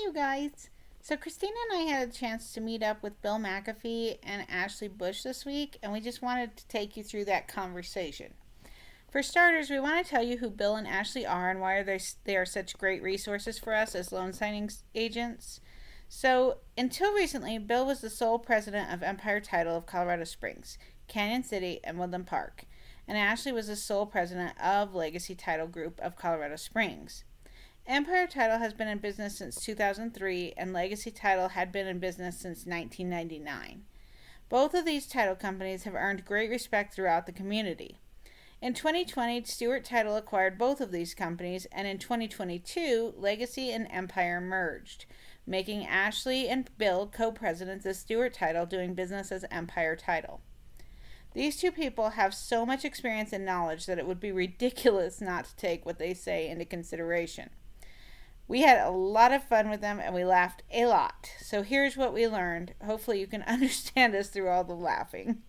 you guys. So, Christina and I had a chance to meet up with Bill McAfee and Ashley Bush this week, and we just wanted to take you through that conversation. For starters, we want to tell you who Bill and Ashley are and why they are such great resources for us as loan signing agents. So, until recently, Bill was the sole president of Empire Title of Colorado Springs, Canyon City, and Woodland Park, and Ashley was the sole president of Legacy Title Group of Colorado Springs. Empire Title has been in business since 2003, and Legacy Title had been in business since 1999. Both of these title companies have earned great respect throughout the community. In 2020, Stewart Title acquired both of these companies, and in 2022, Legacy and Empire merged, making Ashley and Bill co-presidents of Stewart Title, doing business as Empire Title. These two people have so much experience and knowledge that it would be ridiculous not to take what they say into consideration. We had a lot of fun with them and we laughed a lot. So here's what we learned. Hopefully you can understand us through all the laughing.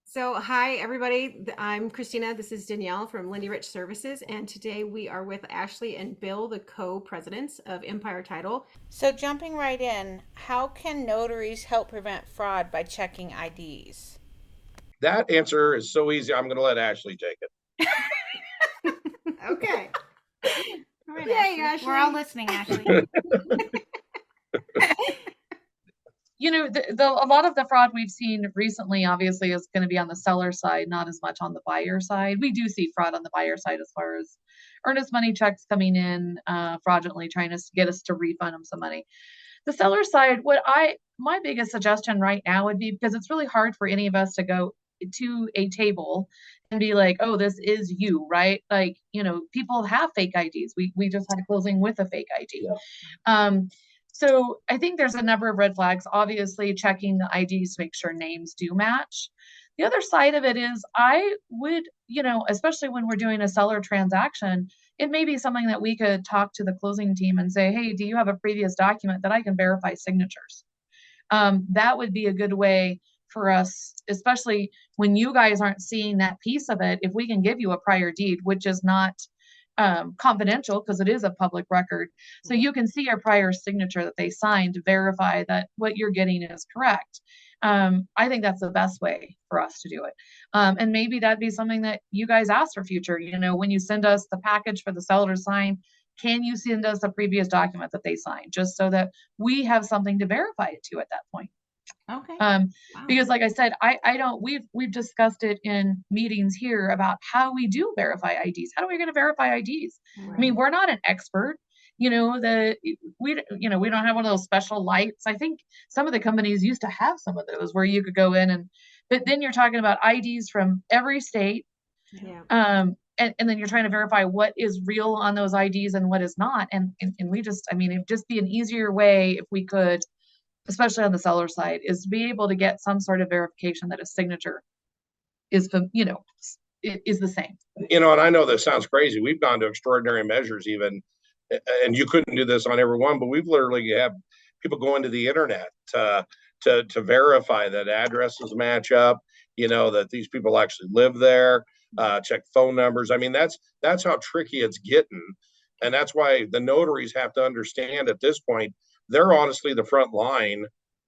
So hi everybody, I'm Christina. This is Danyiell from Lindy Rich Services, and today we are with Ashley and Bill, the co-presidents of Empire Title. So jumping right in, how can notaries help prevent fraud by checking IDs? That answer is so easy. I'm going to let Ashley take it. Okay. All right, Yay, Ashley. We're all listening, Ashley. A lot of the fraud we've seen recently obviously is going to be on the seller side, not as much on the buyer side. We do see fraud on the buyer side as far as earnest money checks coming in fraudulently, trying to get us to refund them some money. The seller side, my biggest suggestion right now would be, because it's really hard for any of us to go to a table and be like, oh, this is you, right? Like, people have fake IDs. We just had a closing with a fake ID. Yeah. So I think there's a number of red flags, obviously checking the IDs to make sure names do match. The other side of it is I would, especially when we're doing a seller transaction, it may be something that we could talk to the closing team and say, hey, do you have a previous document that I can verify signatures? That would be a good way for us, especially when you guys aren't seeing that piece of it. If we can give you a prior deed, which is not confidential because it is a public record, so you can see your prior signature that they signed to verify that what you're getting is correct. I think that's the best way for us to do it. And maybe that'd be something that you guys ask for future, when you send us the package for the seller to sign, can you send us a previous document that they signed, just so that we have something to verify it to at that point. Okay. Wow. Because like I said, we've discussed it in meetings here about how we do verify IDs. How are we going to verify IDs? Right. I mean, we're not an expert. We don't have one of those special lights. I think some of the companies used to have some of those where you could go in but then you're talking about IDs from every state. Yeah. And then you're trying to verify what is real on those IDs and what is not. And it'd just be an easier way if we could, especially on the seller side, is to be able to get some sort of verification that a signature is the same. And I know this sounds crazy. We've gone to extraordinary measures even, and you couldn't do this on every one, but we've literally have people go into the internet to verify that addresses match up, that these people actually live there, check phone numbers. I mean, that's how tricky it's getting. And that's why the notaries have to understand at this point, they're honestly the front line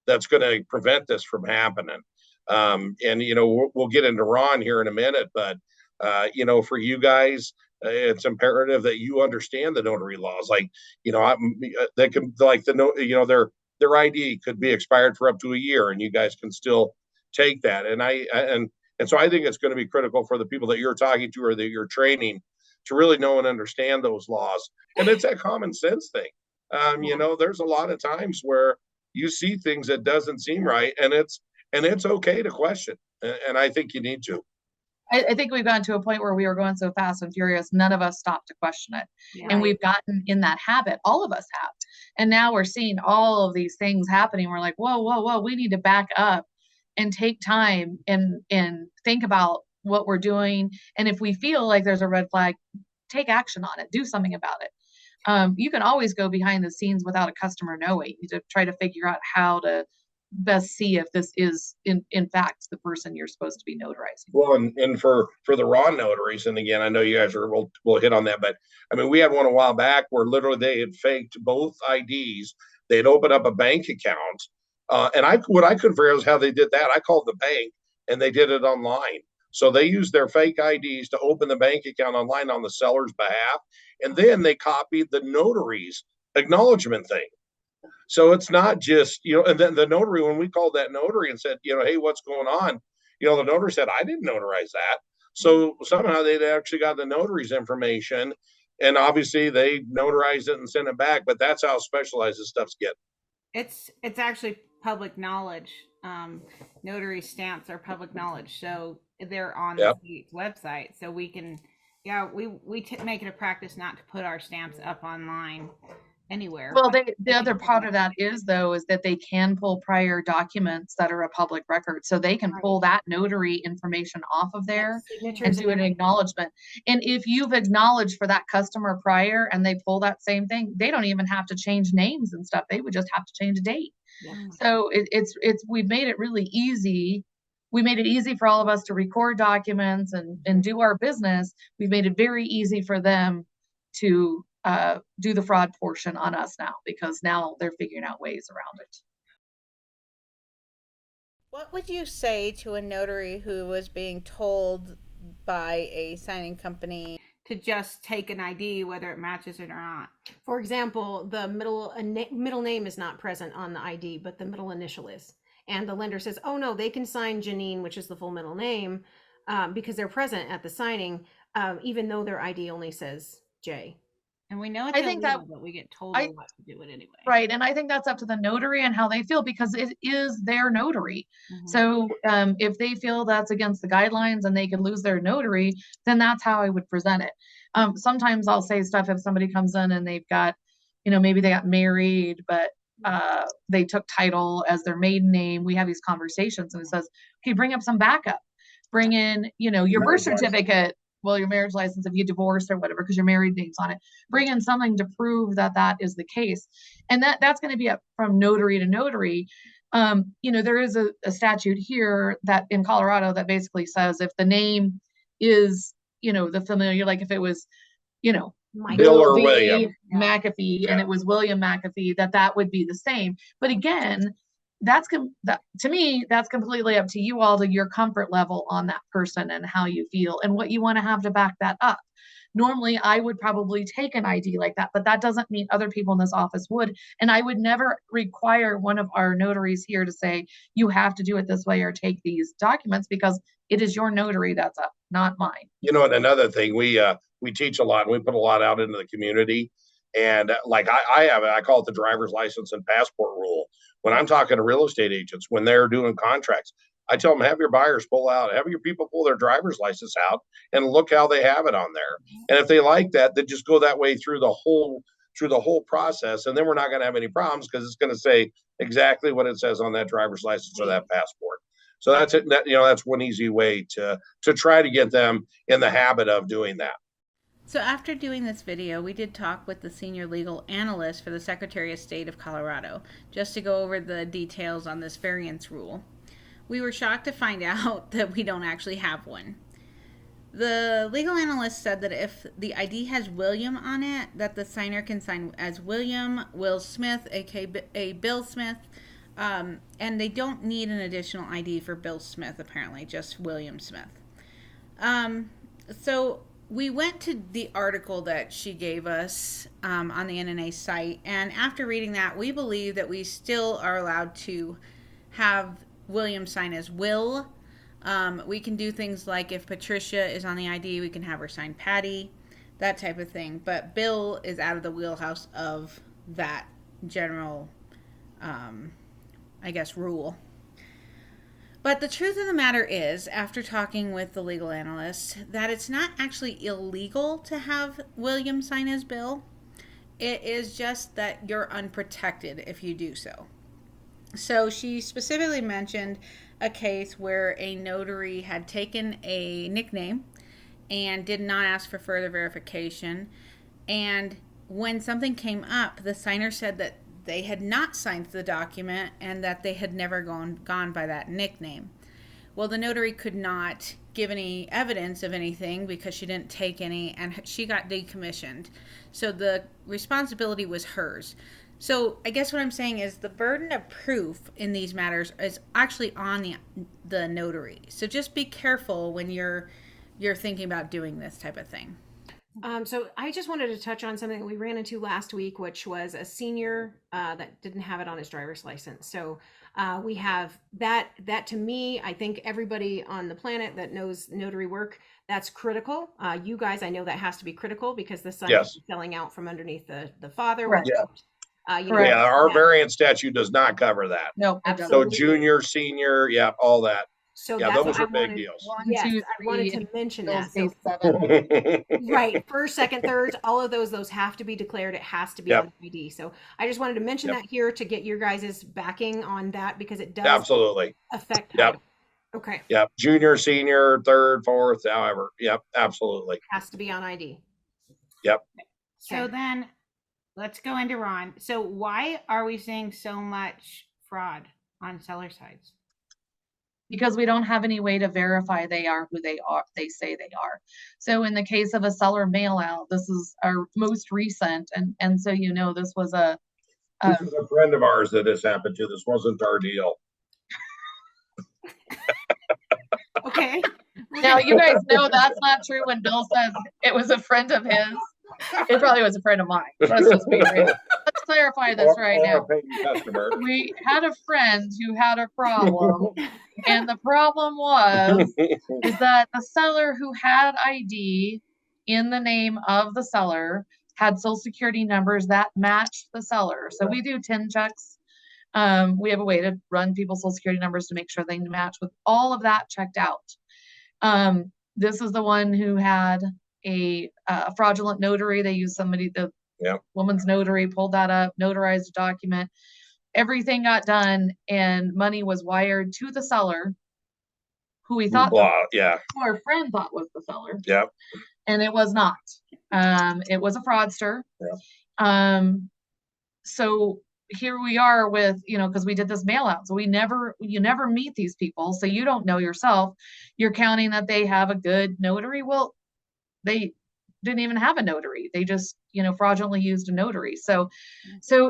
that's going to prevent this from happening. We'll get into Ron here in a minute, but for you guys, it's imperative that you understand the notary laws. Like, they can, like, their ID could be expired for up to a year, and you guys can still take that. And so I think it's going to be critical for the people that you're talking to or that you're training to really know and understand those laws. And it's a common sense thing. There's a lot of times where you see things that doesn't seem right, and it's okay to question. And I think you need to. I think we've gotten to a point where we were going so fast and furious, none of us stopped to question it. Yeah. And we've gotten in that habit. All of us have. And now we're seeing all of these things happening. We're like, whoa, we need to back up and take time and think about what we're doing. And if we feel like there's a red flag, take action on it, do something about it. You can always go behind the scenes without a customer knowing to try to figure out how to best see if this is in fact the person you're supposed to be notarizing. Well, and for the raw notaries, and again, I know you guys will hit on that, but I mean, we had one a while back where literally they had faked both IDs. They'd opened up a bank account, and what I couldn't figure out was how they did that. I called the bank, and they did it online. So they used their fake IDs to open the bank account online on the seller's behalf, and then they copied the notary's acknowledgement thing. So it's not just, and then the notary, when we called that notary and said, hey, what's going on? The notary said, I didn't notarize that. So somehow they'd actually got the notary's information, and obviously they notarized it and sent it back. But that's how specialized this stuff's getting. It's actually public knowledge. Notary stamps are public knowledge, so they're on the state's website. So we can, we make it a practice not to put our stamps up online anywhere. Well, the other part of that is that they can pull prior documents that are a public record. So they can pull that notary information off of there and do an acknowledgement. And if you've acknowledged for that customer prior and they pull that same thing, they don't even have to change names and stuff. They would just have to change a date. Yeah. So we've made it really easy. We made it easy for all of us to record documents and do our business. We've made it very easy for them to do the fraud portion on us now, because now they're figuring out ways around it. What would you say to a notary who was being told by a signing company to just take an ID, whether it matches it or not? For example, the middle name is not present on the ID, but the middle initial is. And the lender says, oh no, they can sign Janine, which is the full middle name, because they're present at the signing, even though their ID only says J. And we know it's illegal, but we get told not to do it anyway. Right. And I think that's up to the notary and how they feel, because it is their notary. Mm-hmm. So if they feel that's against the guidelines and they could lose their notary, then that's how I would present it. Sometimes I'll say stuff if somebody comes in and they've got, maybe they got married, but they took title as their maiden name. We have these conversations and it says, okay, bring up some backup. Bring in, your birth certificate. Well, your marriage license, if you divorced or whatever, because your married name's on it, bring in something to prove that is the case. And that's going to be up from notary to notary. There is a statute here that in Colorado that basically says if the name is, the familiar, like if it was, Bill or William McAfee and it was William McAfee, that would be the same. But again, to me, that's completely up to you all, to your comfort level on that person and how you feel and what you want to have to back that up. Normally, I would probably take an ID like that, but that doesn't mean other people in this office would. And I would never require one of our notaries here to say, you have to do it this way or take these documents, because it is your notary that's up, not mine. And another thing, we teach a lot and we put a lot out into the community. And like I call it the driver's license and passport rule. When I'm talking to real estate agents, when they're doing contracts, I tell them, have your buyers have your people pull their driver's license out and look how they have it on there. And if they like that, then just go that way through the whole process. And then we're not going to have any problems, because it's going to say exactly what it says on that driver's license or that passport. So that's it. That's one easy way to try to get them in the habit of doing that. So after doing this video, we did talk with the senior legal analyst for the Secretary of State of Colorado, just to go over the details on this variance rule. We were shocked to find out that we don't actually have one. The legal analyst said that if the ID has William on it, that the signer can sign as William Will Smith, aka Bill Smith, and they don't need an additional ID for Bill Smith, apparently, just William Smith. So we went to the article that she gave us on the NNA site, and after reading that, we believe that we still are allowed to have William sign as Will. We can do things like if Patricia is on the ID, we can have her sign Patty, that type of thing. But Bill is out of the wheelhouse of that general, rule. But the truth of the matter is, after talking with the legal analyst, that it's not actually illegal to have William sign as Bill. It is just that you're unprotected if you do so. So she specifically mentioned a case where a notary had taken a nickname and did not ask for further verification. And when something came up, the signer said that they had not signed the document and that they had never gone by that nickname. Well, the notary could not give any evidence of anything because she didn't take any, and she got decommissioned. So the responsibility was hers. So I guess what I'm saying is the burden of proof in these matters is actually on the notary. So just be careful when you're thinking about doing this type of thing. So I just wanted to touch on something that we ran into last week, which was a senior that didn't have it on his driver's license. So we have that. That to me, I think everybody on the planet that knows notary work, that's critical. You guys, I know that has to be critical because the son Yes. is selling out from underneath the father. Correct. Yeah, our variant statute does not cover that. No, So junior, senior, yeah, all that. So yeah, that's those what are big deals. Yes, I wanted to mention that. So, right, first, second, thirds, all of those have to be declared. It has to be on ID. So I just wanted to mention that here to get your guys' backing on that because it does absolutely affect title. Okay. Yep. Junior, senior, third, fourth, however. Yep. Absolutely. Has to be on ID. Yep. So then let's go into Ron. So why are we seeing so much fraud on seller sides? Because we don't have any way to verify they are who they say they are. So in the case of a seller mail out, this is our most recent, and so this was this was a friend of ours that this happened to. This wasn't our deal. Okay. Now you guys know that's not true when Bill says it was a friend of his. It probably was a friend of mine. Let's just be real. Let's clarify this right now. We had a friend who had a problem, and the problem is that the seller who had ID in the name of the seller had social security numbers that matched the seller. So we do 10 checks. We have a way to run people's social security numbers to make sure they match with all of that checked out. This is the one who had a fraudulent notary. They used the woman's notary, pulled that up, notarized a document. Everything got done, and money was wired to the seller, who we thought, who our friend thought was the seller. Yep. And it was not. It was a fraudster. Yep. So here we are with, because we did this mail out. So you never meet these people. So you don't know yourself. You're counting that they have a good notary. Well, they didn't even have a notary. They just, fraudulently used a notary. So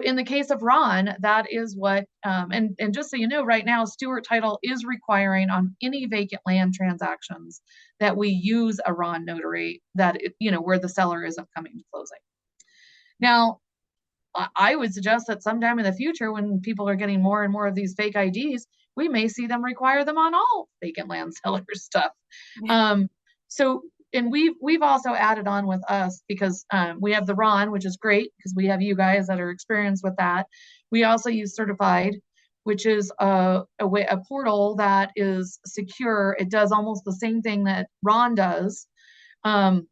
in the case of Ron, that is what, and just so you know, right now, Stewart Title is requiring on any vacant land transactions that we use a Ron notary that, where the seller isn't coming to closing. Now, I would suggest that sometime in the future, when people are getting more and more of these fake IDs, we may see them require them on all vacant land seller stuff. And we've also added on with us because we have the Ron, which is great because we have you guys that are experienced with that. We also use Certified, which is a portal that is secure. It does almost the same thing that Ron does. And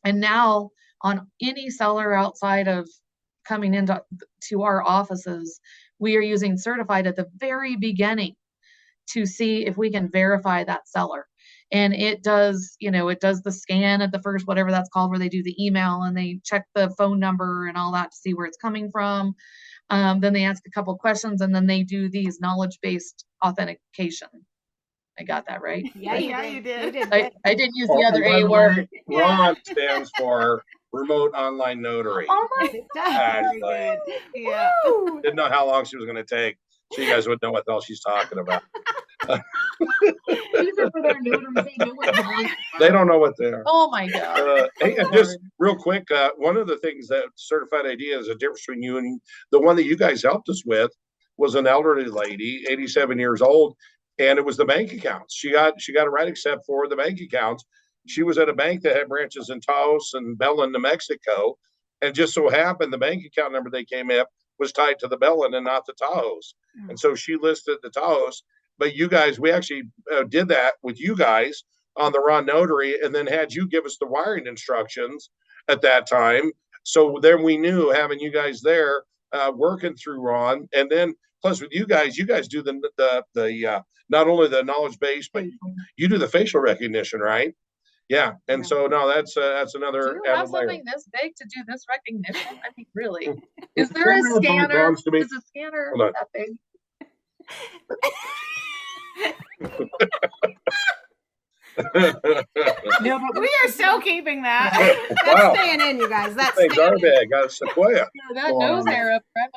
now on any seller outside of coming into our offices, we are using Certified at the very beginning to see if we can verify that seller. And it does, it does the scan at the first, whatever that's called, where they do the email and they check the phone number and all that to see where it's coming from. Then they ask a couple questions and then they do these knowledge-based authentication. I got that right? Yeah, you did. I didn't use the other A word. RON stands for Remote Online Notary. Oh my God. Yeah. Didn't know how long she was going to take, so you guys would know what the hell she's talking about. These are for their notaries. They know what they're They don't know what they are. Oh my God. Hey, and just real quick, one of the things that Certified ID is a difference between you and the one that you guys helped us with was an elderly lady, 87 years old, and it was the bank accounts. She got it right except for the bank accounts. She was at a bank that had branches in Taos and Belen, New Mexico, and just so happened the bank account number they came up was tied to the Belen and not the Taos. And so she listed the Taos. But you guys, we actually did that with you guys on the Ron Notary and then had you give us the wiring instructions at that time. So then we knew having you guys there working through Ron. And then plus with you guys do the not only the knowledge base, but you do the facial recognition, right? Yeah, and Yeah. so no, that's Do another you have added layer. something this big to do this recognition? I mean, really? Is there a scanner? Belongs to me. Is a scanner Hold on. that big? No, but We are so keeping that. that's Wow, staying in, you guys. That's things staying are in. big. Got a sequoia. That going nose on there. hair up there.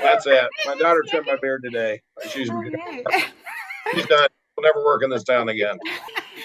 That's it. My daughter trimmed my beard today. She's Okay. she's done. We'll never work in this town again.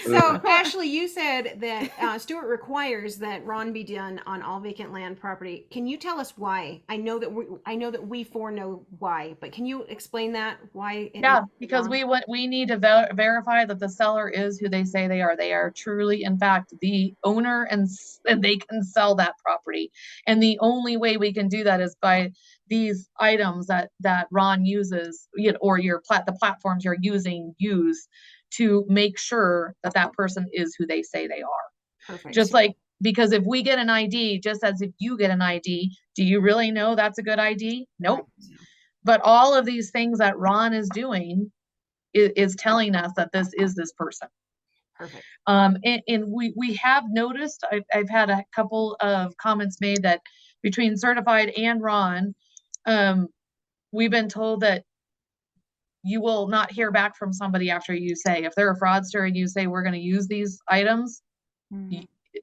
So, Ashley, you said that Stewart requires that Ron be done on all vacant land property. Can you tell us why? I know that we four know why, but can you explain that why? Yeah, because we need to verify that the seller is who they say they are. They are truly, in fact, the owner, and they can sell that property. And the only way we can do that is by these items that Ron uses, or the platforms you're using use to make sure that that person is who they say they are. Perfect. Just like, because if we get an ID, just as if you get an ID, do you really know that's a good ID? Nope. Right. But all of these things that Ron is doing is telling us that this is this person. Perfect. And we have noticed, I've had a couple of comments made that between certified and Ron, we've been told that you will not hear back from somebody after you say, if they're a fraudster and you say, we're going to use these items,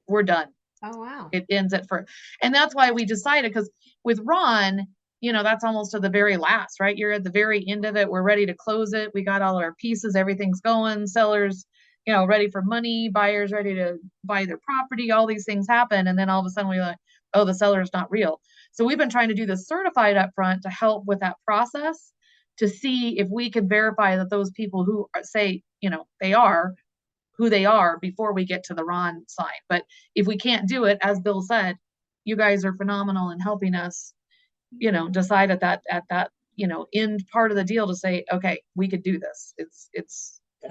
we're done. Oh, wow. It ends at first. And that's why we decided, because with Ron, that's almost to the very last, right? You're at the very end of it. We're ready to close it. We got all our pieces, everything's going, sellers, ready for money, buyers ready to buy their property, all these things happen. And then all of a sudden we're like, oh, the seller is not real. So we've been trying to do the certified up front to help with that process, to see if we can verify that those people who say, they are who they are before we get to the Ron side. But if we can't do it, as Bill said, you guys are phenomenal in helping us, decide at that, end part of the deal to say, okay, we could do this.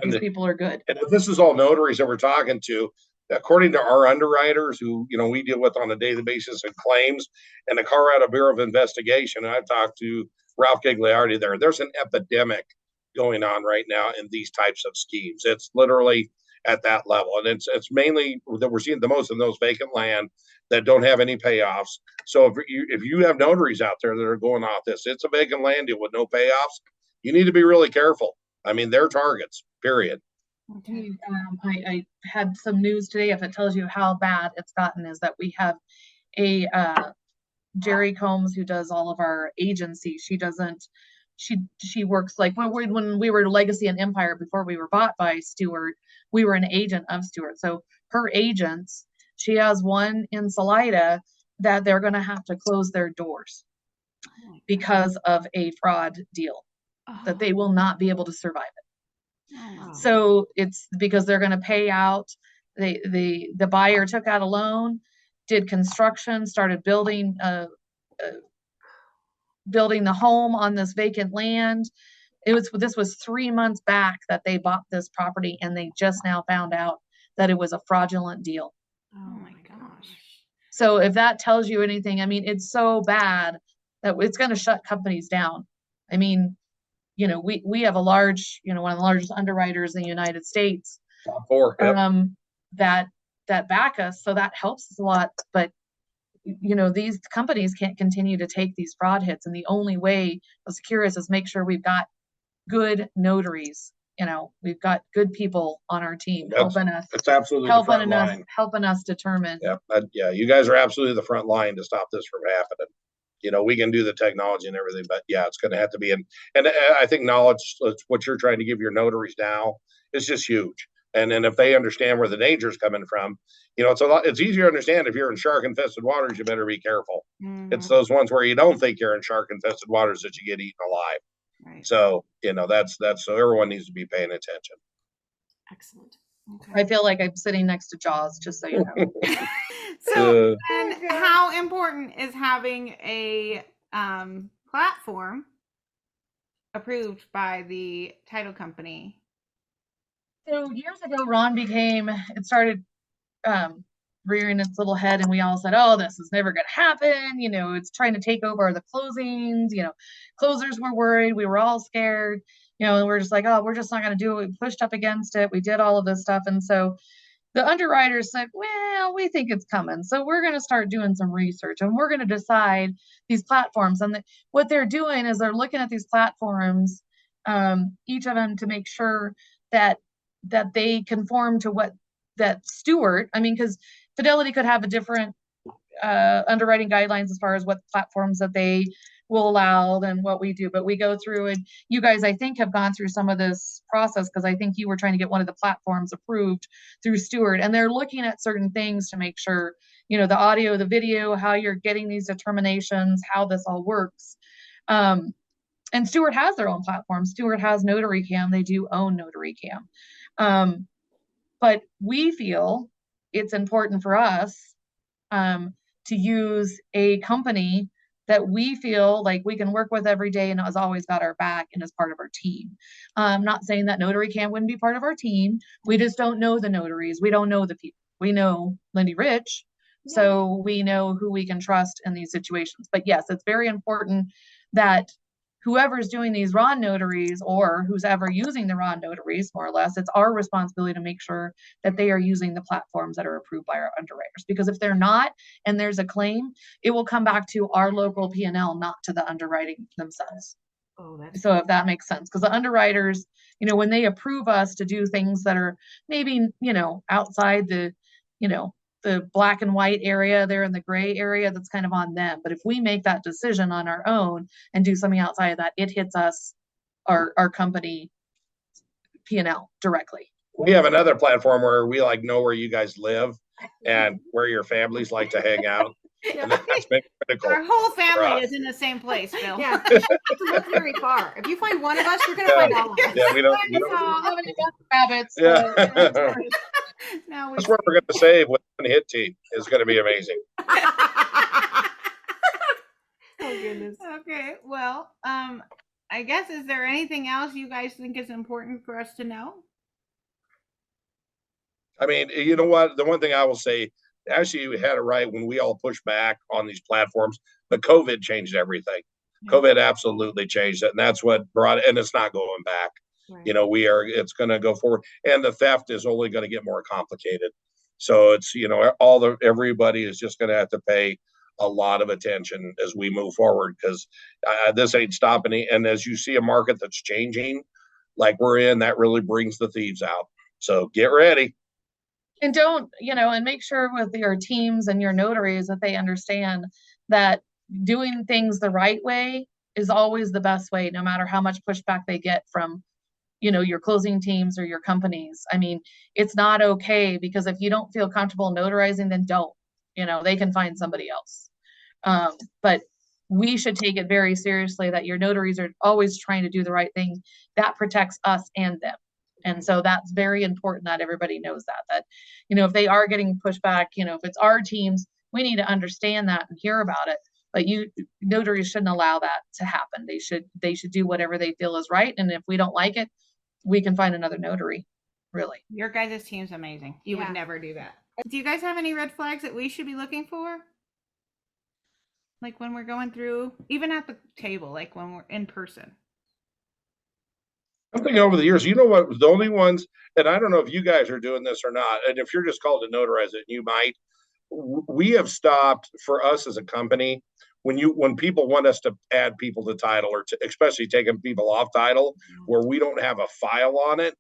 These people are good. And if this is all notaries that we're talking to, according to our underwriters who, we deal with on a daily basis in claims and the Colorado Bureau of Investigation, and I've talked to Ralph Gigliardi there's an epidemic going on right now in these types of schemes. It's literally at that level. And it's mainly that we're seeing the most in those vacant land that don't have any payoffs. So if you have notaries out there that are going off this, it's a vacant land deal with no payoffs, you need to be really careful. I mean, they're targets, period. Okay. I had some news today, if it tells you how bad it's gotten, is that we have a Jerry Combs, who does all of our agency. She works like when we were Legacy and Empire before we were bought by Stewart, we were an agent of Stewart. So her agents, she has one in Salida that they're going to have to close their doors because of a fraud deal, that they will not be able to survive it. Wow. So it's because they're going to pay out. The buyer took out a loan, did construction, started building the home on this vacant land. This was 3 months back that they bought this property, and they just now found out that it was a fraudulent deal. Oh my gosh. So if that tells you anything, I mean, it's so bad that it's going to shut companies down. I mean, we have a large, one of the largest underwriters in the United States, Top four. Yep. that back us. So that helps us a lot. But these companies can't continue to take these fraud hits. And the only way to secure us is make sure we've got good notaries. We've got good people on our team helping us. It's absolutely the front line. Helping us determine. Yeah, you guys are absolutely the front line to stop this from happening. We can do the technology and everything, but yeah, it's going to have to be and I think knowledge, what you're trying to give your notaries now, is just huge. And then if they understand where the danger's coming from, it's easier to understand if you're in shark infested waters, you better be careful. It's those ones where you don't think you're in shark infested waters that you get eaten alive. Right. So, that's so everyone needs to be paying attention. Excellent. Okay. I feel like I'm sitting next to Jaws, just so you know. So, and how important is having a platform approved by the title company? So years ago, Ron started rearing its little head, and we all said, oh, this is never going to happen. It's trying to take over the closings. Closers were worried. We were all scared. And we're just like, oh, we're just not going to do it. We pushed up against it. We did all of this stuff. And so the underwriters said, well, we think it's coming. So we're going to start doing some research and we're going to decide these platforms. And what they're doing is they're looking at these platforms, each of them, to make sure that they conform to what that Stewart, I mean, because Fidelity could have a different underwriting guidelines as far as what platforms that they will allow than what we do. But we go through, and you guys, I think, have gone through some of this process, because I think you were trying to get one of the platforms approved through Stewart, and they're looking at certain things to make sure, the audio, the video, how you're getting these determinations, how this all works. And Stewart has their own platform. Stewart has Notary Cam. They do own Notary Cam. But we feel it's important for us to use a company that we feel like we can work with every day and has always got our back and is part of our team. Not saying that Notary Cam wouldn't be part of our team. We just don't know the notaries. We don't know the people. We know Lindy Rich, so we know who we can trust in these situations. But yes, it's very important that whoever's doing these RON notaries, or who's ever using the RON notaries, more or less, it's our responsibility to make sure that they are using the platforms that are approved by our underwriters. Because if they're not, and there's a claim, it will come back to our local P&L, not to the underwriting themselves. Oh, that's so if that makes sense, because the underwriters, when they approve us to do things that are maybe, outside the, the black and white area, they're in the gray area, that's kind of on them. But if we make that decision on our own and do something outside of that, it hits us, our company P&L directly. We have another platform where we know where you guys live and where your families like to hang out. And that's been critical. Our whole family is in the same place, Bill. Yeah, you don't have to look very far. If you find one of us, you're going to find all of us. Yeah, we don't have any rabbits. Yeah. Now that's where we're going to save with one hit team. It's going to be amazing. Oh, goodness. Okay, well, I guess, is there anything else you guys think is important for us to know? I mean, you know what? The one thing I will say, actually, you had it right when we all pushed back on these platforms, but COVID changed everything. Yeah. COVID absolutely changed it. And that's what brought it, and it's not going back. Right. It's going to go forward, and the theft is only going to get more complicated. So it's, everybody is just going to have to pay a lot of attention as we move forward, because this ain't stopping. And as you see a market that's changing like we're in, that really brings the thieves out. So get ready. And don't, and make sure with your teams and your notaries that they understand that doing things the right way is always the best way, no matter how much pushback they get from, your closing teams or your companies. I mean, it's not okay, because if you don't feel comfortable notarizing, then don't, they can find somebody else. But we should take it very seriously that your notaries are always trying to do the right thing. That protects us and them. And so that's very important that everybody knows that, if they are getting pushback, if it's our teams, we need to understand that and hear about it. But notaries shouldn't allow that to happen. They should do whatever they feel is right. And if we don't like it, we can find another notary. Really. Your guys' team's amazing. You would never do that. Do you guys have any red flags that we should be looking for? Like when we're going through, even at the table, like when we're in person? I'm thinking over the years, what, the only ones, and I don't know if you guys are doing this or not, and if you're just called to notarize it, you might. We have stopped, for us as a company, when people want us to add people to title, or especially taking people off title where we don't have a file on it,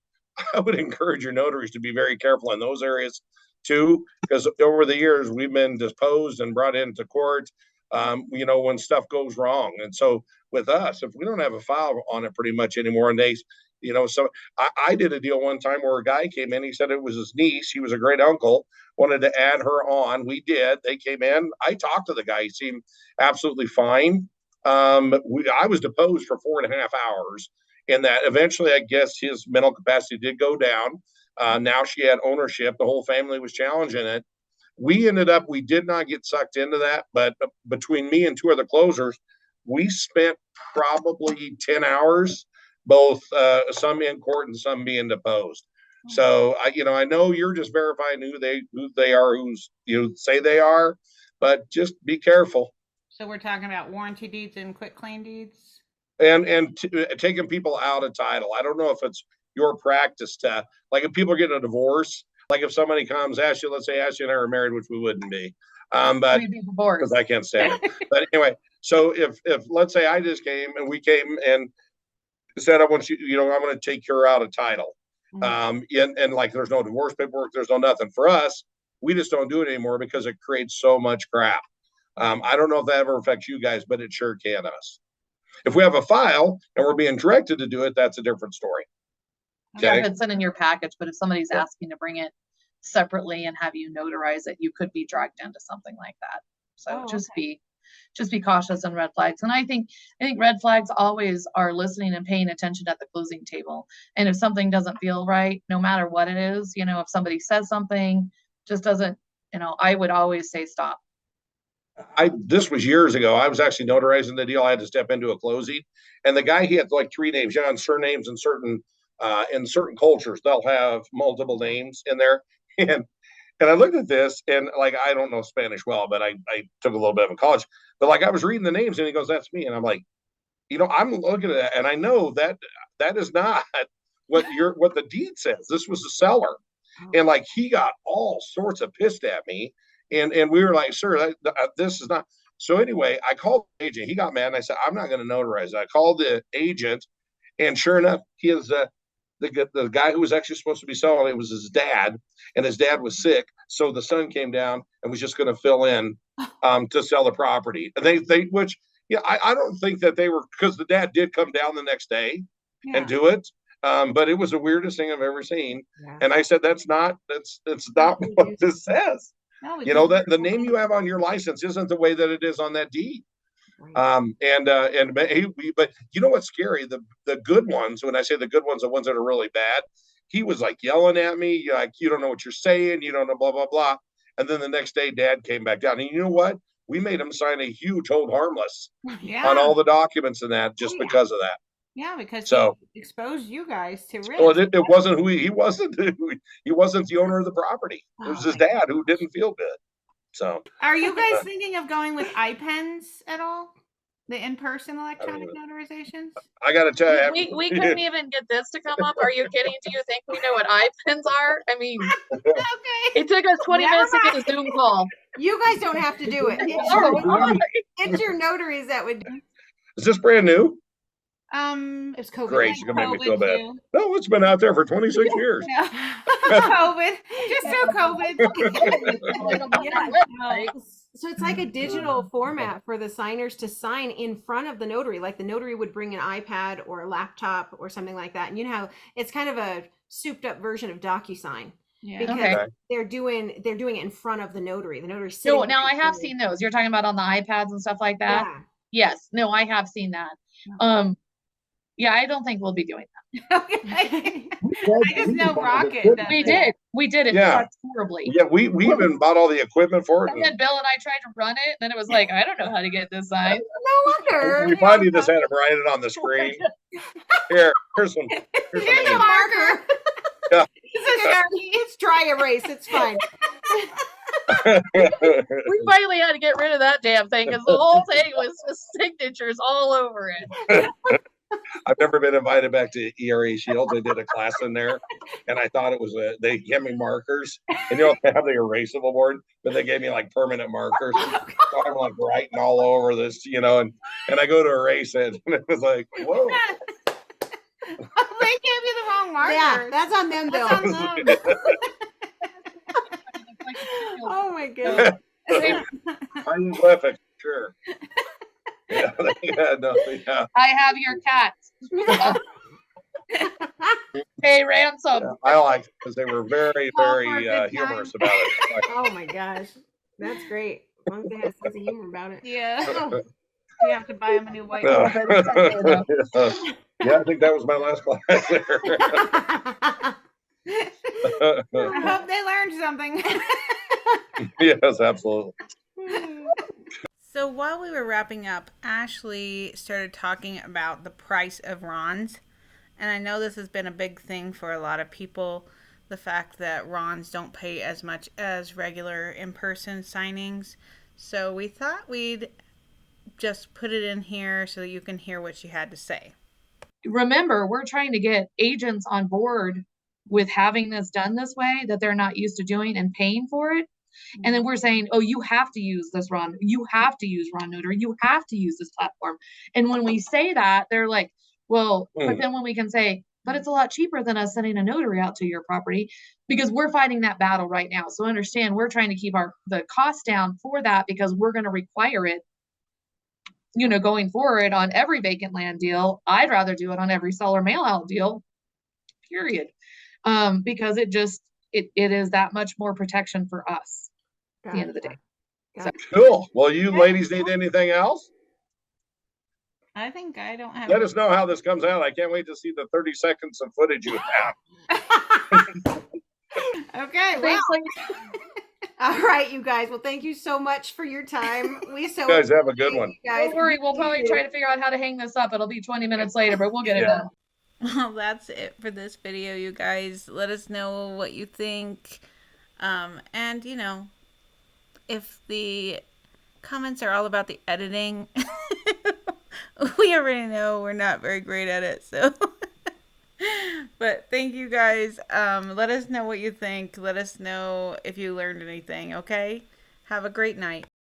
I would encourage your notaries to be very careful in those areas too, because over the years we've been deposed and brought into court, when stuff goes wrong. And so with us, if we don't have a file on it pretty much anymore, and they, so I did a deal one time where a guy came in, he said it was his niece, he was a great uncle, wanted to add her on. We did. They came in. I talked to the guy. He seemed absolutely fine. I was deposed for 4.5 hours. In that, eventually, I guess his mental capacity did go down. Now she had ownership. The whole family was challenging it. We did not get sucked into that, but between me and two other closers, we spent probably 10 hours, both some in court and some being deposed. So I know you're just verifying who they are, who's say they are, but just be careful. So we're talking about warranty deeds and quitclaim deeds, and taking people out of title. I don't know if it's your practice to, like, if people are getting a divorce, Like if somebody comes, let's say Ashley and I are married, which we wouldn't be, but We'd be divorced. because I can't stand her. But anyway, so if let's say I just came and we came and said I want you, I'm going to take her out of title, and like there's no divorce paperwork, there's no nothing for us. We just don't do it anymore because it creates so much crap. I don't know if that ever affects you guys, but it sure can us. If we have a file and we're being directed to do it, that's a different story. Yeah, if it's in your package, but if somebody's asking to bring it separately and have you notarize it, you could be dragged into something like that. So just be cautious on red flags. And I think red flags always are listening and paying attention at the closing table. And if something doesn't feel right, no matter what it is, if somebody says something just doesn't, I would always say stop. This was years ago. I was actually notarizing the deal. I had to step into a closing, and the guy, he had like 3 names, and surnames in certain cultures they'll have multiple names in there. And I looked at this, and like I don't know Spanish well, but I took a little bit of a college. But like I was reading the names, and he goes, "That's me," and I'm like, I'm looking at that, and I know that is not what the deed says. This was the seller, and like he got all sorts of pissed at me. And we were like, sir, this is not. So anyway, I called the agent. He got mad, and I said, I'm not going to notarize it. I called the agent, and sure enough, he is the guy who was actually supposed to be selling it was his dad, and his dad was sick. So the son came down and was just going to fill in to sell the property. And I don't think that they were, because the dad did come down the next day and do it. But it was the weirdest thing I've ever seen. Yeah. And I said, that's not what this says. No, that the name you have on your license isn't the way that it is on that deed. Right. But what's scary? The good ones, when I say the good ones, the ones that are really bad, he was like yelling at me, like, you don't know what you're saying, you don't know, blah, blah, blah. And then the next day, dad came back down. And you know what? We made him sign a huge hold harmless on all the documents and that just because of that. Yeah, because he exposed you guys to risk. Well, it wasn't who he wasn't. He wasn't the owner of the proproperty. It was his dad who didn't feel good. So, are you guys thinking of going with iPens at all? The in-person electronic notarizations? I got to tell you, we couldn't even get this to come up. Are you kidding? Do you think we know what iPens are? I mean, okay. It took us 20 minutes to get a Zoom call. You guys don't have to do it. It's your notaries that would do. Is this brand new? It's COVID. Great, you can make me feel bad. No, it's been out there for 26 years. COVID, just so COVID. So it's like a digital format for the signers to sign in front of the notary. Like the notary would bring an iPad or a laptop or something like that. And you know how it's kind of a souped up version of DocuSign. Yeah. Because they're doing it in front of the notary. The notary. No, now I have seen those. You're talking about on the iPads and stuff like that. Yeah. Yes. No, I have seen that. Yeah, I don't think we'll be doing that. Okay. I just know Rocket. We did it. Yeah. Horribly. Yeah, we even bought all the equipment for it. And then Bill and I tried to run it, and then it was like, I don't know how to get this signed. No wonder. We finally just had to write it on the screen. Here's some. Here's a marker. Yeah. It's dry erase. It's fine. We finally had to get rid of that damn thing because the whole thing was just signatures all over it. I've never been invited back to ERA Shields. I did a class in there, and I thought it was they gave me markers, and they have the erasable board, but they gave me like permanent markers. So I'm like writing all over this, and I go to erase it, and it was like, whoa. They gave you the wrong marker. Yeah, that's on them, Bill. Oh my god. I use Leffick, sure. Yeah. I have your cat. Pay ransom. Yeah, I liked it because they were very, very humorous about it. Oh my gosh, that's great. As long as they had a sense of humor about it. Yeah. We have to buy them a new white. Yeah, I think that was my last class there. I hope they learned something. Yes, absolutely. So while we were wrapping up, Ashley started talking about the price of RONs. And I know this has been a big thing for a lot of people, the fact that RONs don't pay as much as regular in-person signings. So we thought we'd just put it in here so that you can hear what she had to say. Remember, we're trying to get agents on board with having this done this way that they're not used to doing and paying for it. And then we're saying, oh, you have to use this Ron, you have to use Ron Notary, you have to use this platform. And when we say that, they're like, well, but then when we can say, but it's a lot cheaper than us sending a notary out to your property, because we're fighting that battle right now. So understand, we're trying to keep the cost down for that, because we're going to require it, going forward on every vacant land deal. I'd rather do it on every seller mail out deal, period. Because it is that much more protection for us at the end of the day. So. Cool. Well, you ladies need anything else? I think I don't have. Let us know how this comes out. I can't wait to see the 30 seconds of footage you have. Okay. Well, all right, you guys. Well, thank you so much for your time. You guys have a good one. Don't worry. We'll probably try to figure out how to hang this up. It'll be 20 minutes later, but we'll get it done. Well, that's it for this video, you guys. Let us know what you think. And, if the comments are all about the editing, we already know we're not very great at it, so. But thank you guys. Let us know what you think. Let us know if you learned anything, okay? Have a great night.